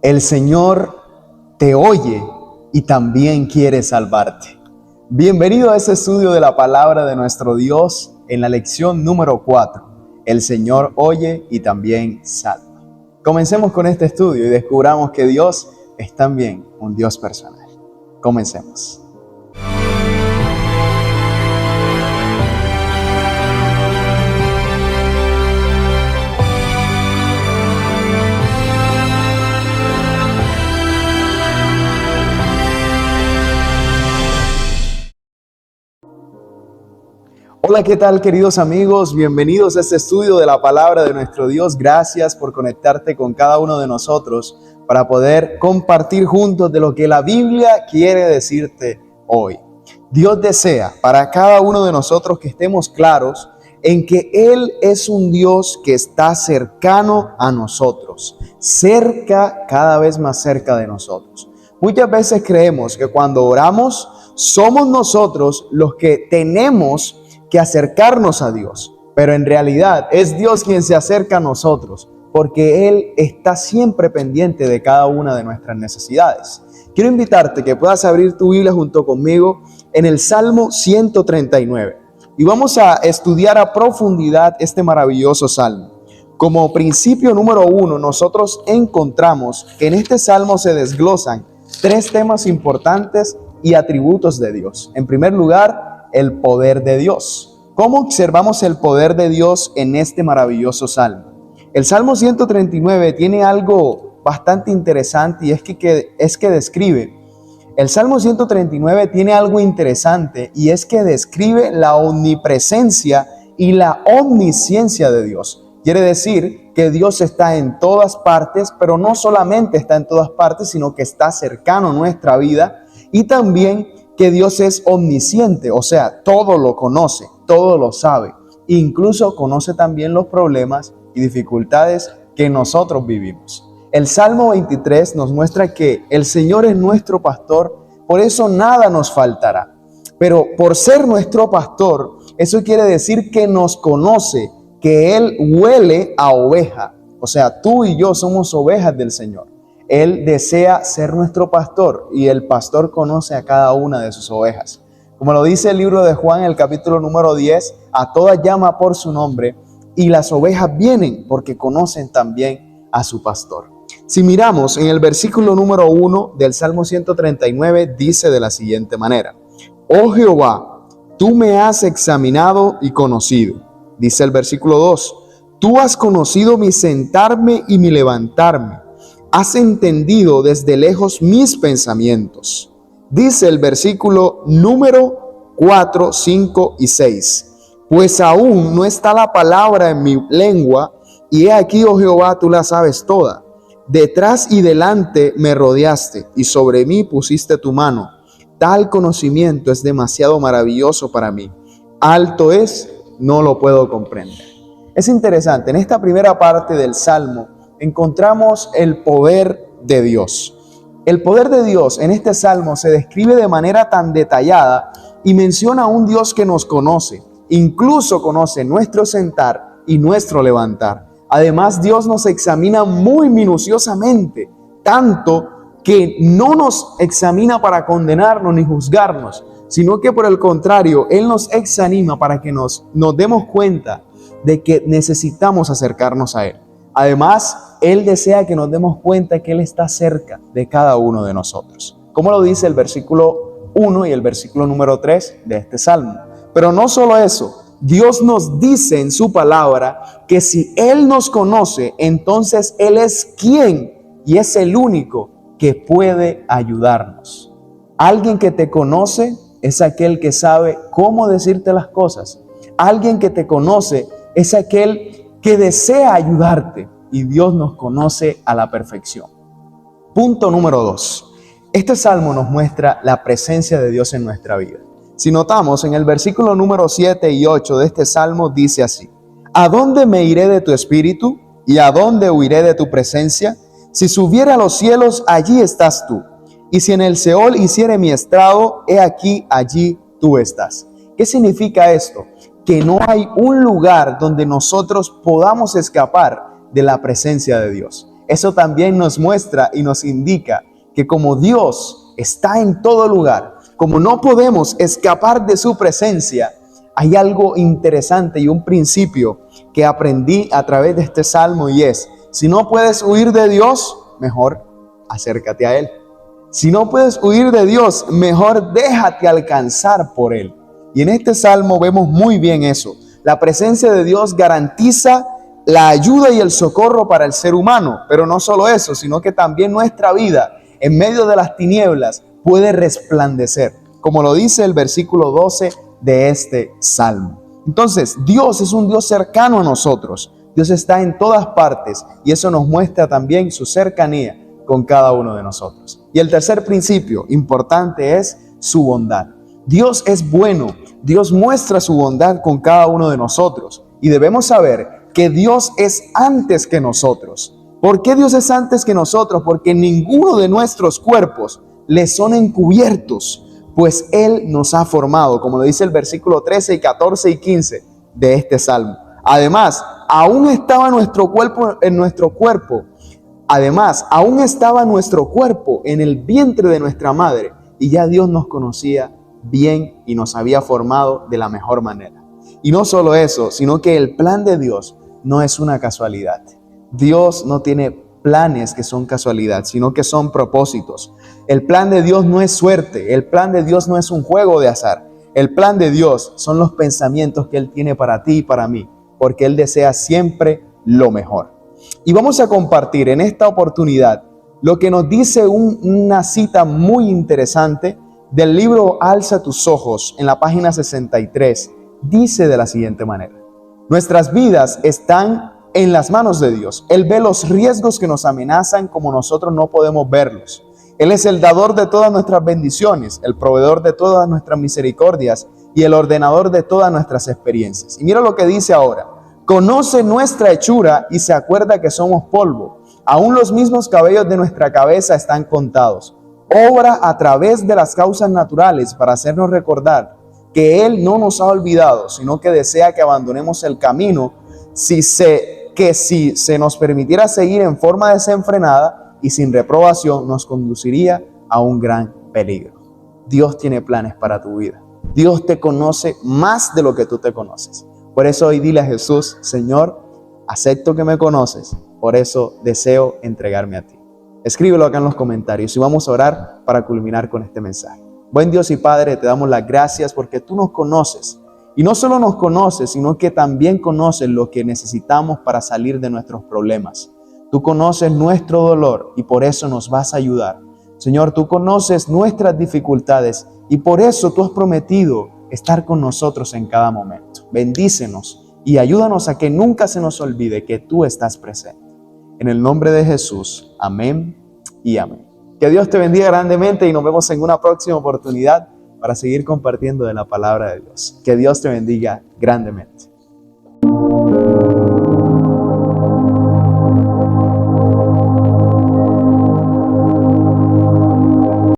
El Señor te oye y también quiere salvarte. Bienvenido a este estudio de la palabra de nuestro Dios en la lección número 4. El Señor oye y también salva. Comencemos con este estudio y descubramos que Dios es también un Dios personal. Comencemos. Hola, ¿qué tal, queridos amigos? Bienvenidos a este estudio de la palabra de nuestro Dios. Gracias por conectarte con cada uno de nosotros para poder compartir juntos de lo que la Biblia quiere decirte hoy. Dios desea para cada uno de nosotros que estemos claros en que Él es un Dios que está cercano a nosotros, cada vez más cerca de nosotros. Muchas veces creemos que cuando oramos somos nosotros los que tenemos que acercarnos a Dios, pero en realidad es Dios quien se acerca a nosotros, porque Él está siempre pendiente de cada una de nuestras necesidades. Quiero invitarte que puedas abrir tu Biblia junto conmigo en el Salmo 139 y vamos a estudiar a profundidad este maravilloso salmo. Como principio número 1, nosotros encontramos que en este salmo se desglosan 3 temas importantes y atributos de Dios. En primer lugar, el poder de Dios. ¿Cómo observamos el poder de Dios en este maravilloso salmo? El Salmo 139 tiene algo bastante interesante y es que describe. El Salmo 139 tiene algo interesante y es que describe la omnipresencia y la omnisciencia de Dios. Quiere decir que Dios está en todas partes, pero no solamente está en todas partes, sino que está cercano a nuestra vida, y también que Dios es omnisciente, o sea, todo lo conoce, todo lo sabe, incluso conoce también los problemas y dificultades que nosotros vivimos. El Salmo 23 nos muestra que el Señor es nuestro pastor, por eso nada nos faltará. Pero por ser nuestro pastor, eso quiere decir que nos conoce, que Él huele a oveja. O sea, tú y yo somos ovejas del Señor. Él desea ser nuestro pastor y el pastor conoce a cada una de sus ovejas. Como lo dice el libro de Juan en el capítulo número 10, a todas llama por su nombre y las ovejas vienen porque conocen también a su pastor. Si miramos en el versículo número 1 del Salmo 139, dice de la siguiente manera: Oh Jehová, tú me has examinado y conocido. Dice el versículo 2, tú has conocido mi sentarme y mi levantarme. Has entendido desde lejos mis pensamientos. Dice el versículo número 4, 5 y 6. Pues aún no está la palabra en mi lengua, y he aquí, oh Jehová, tú la sabes toda. Detrás y delante me rodeaste, y sobre mí pusiste tu mano. Tal conocimiento es demasiado maravilloso para mí. Alto es, no lo puedo comprender. Es interesante, en esta primera parte del Salmo, encontramos el poder de Dios. El poder de Dios en este salmo se describe de manera tan detallada y menciona a un Dios que nos conoce, incluso conoce nuestro sentar y nuestro levantar. Además, Dios nos examina muy minuciosamente, tanto que no nos examina para condenarnos ni juzgarnos, sino que por el contrario, Él nos examina para que nos demos cuenta de que necesitamos acercarnos a Él. Además, Él desea que nos demos cuenta que Él está cerca de cada uno de nosotros, como lo dice el versículo 1 y el versículo número 3 de este salmo. Pero no solo eso, Dios nos dice en su palabra que si Él nos conoce, entonces Él es quien y es el único que puede ayudarnos. Alguien que te conoce es aquel que sabe cómo decirte las cosas. Alguien que te conoce es aquel que desea ayudarte, y Dios nos conoce a la perfección. Punto número 2. Este salmo nos muestra la presencia de Dios en nuestra vida. Si notamos, en el versículo número 7 y 8 de este salmo dice así: ¿A dónde me iré de tu espíritu? ¿Y a dónde huiré de tu presencia? Si subiera a los cielos, allí estás tú. Y si en el Seol hiciere mi estrado, he aquí, allí tú estás. ¿Qué significa esto? Que no hay un lugar donde nosotros podamos escapar de la presencia de Dios. eso también nos muestra y nos indica que como Dios está en todo lugar, como no podemos escapar de su presencia, hay algo interesante y un principio que aprendí a través de este salmo, y es: si no puedes huir de Dios, mejor acércate a Él. Si no puedes huir de Dios, mejor déjate alcanzar por Él. Y en este salmo vemos muy bien eso. La presencia de Dios garantiza la ayuda y el socorro para el ser humano, pero no solo eso, sino que también nuestra vida en medio de las tinieblas puede resplandecer, como lo dice el versículo 12 de este salmo. Entonces, Dios es un Dios cercano a nosotros. Dios está en todas partes y eso nos muestra también su cercanía con cada uno de nosotros. Y el tercer principio importante es su bondad. Dios es bueno, Dios muestra su bondad con cada uno de nosotros y debemos saber que Dios es antes que nosotros. ¿Por qué Dios es antes que nosotros? Porque ninguno de nuestros cuerpos le son encubiertos, pues Él nos ha formado, como lo dice el versículo 13 y 14 y 15 de este salmo. Además, aún estaba nuestro cuerpo en el vientre de nuestra madre, y ya Dios nos conocía bien y nos había formado de la mejor manera. Y no solo eso, sino que el plan de Dios no es una casualidad. Dios no tiene planes que son casualidad, sino que son propósitos. El plan de Dios no es suerte, el plan de Dios no es un juego de azar. El plan de Dios son los pensamientos que Él tiene para ti y para mí, porque Él desea siempre lo mejor. Y vamos a compartir en esta oportunidad lo que nos dice una cita muy interesante del libro Alza tus ojos, en la página 63. Dice de la siguiente manera: nuestras vidas están en las manos de Dios. Él ve los riesgos que nos amenazan como nosotros no podemos verlos. Él es el dador de todas nuestras bendiciones, el proveedor de todas nuestras misericordias y el ordenador de todas nuestras experiencias. Y mira lo que dice ahora: conoce nuestra hechura y se acuerda que somos polvo. Aún los mismos cabellos de nuestra cabeza están contados. Obra a través de las causas naturales para hacernos recordar que Él no nos ha olvidado, sino que desea que abandonemos el camino si se nos permitiera seguir en forma desenfrenada y sin reprobación, nos conduciría a un gran peligro. Dios tiene planes para tu vida. Dios te conoce más de lo que tú te conoces. Por eso hoy dile a Jesús: Señor, acepto que me conoces, por eso deseo entregarme a ti. Escríbelo acá en los comentarios y vamos a orar para culminar con este mensaje. Buen Dios y Padre, te damos las gracias porque tú nos conoces. Y no solo nos conoces, sino que también conoces lo que necesitamos para salir de nuestros problemas. Tú conoces nuestro dolor y por eso nos vas a ayudar. Señor, tú conoces nuestras dificultades y por eso tú has prometido estar con nosotros en cada momento. Bendícenos y ayúdanos a que nunca se nos olvide que tú estás presente. En el nombre de Jesús, amén y amén. Que Dios te bendiga grandemente y nos vemos en una próxima oportunidad para seguir compartiendo de la palabra de Dios. Que Dios te bendiga grandemente.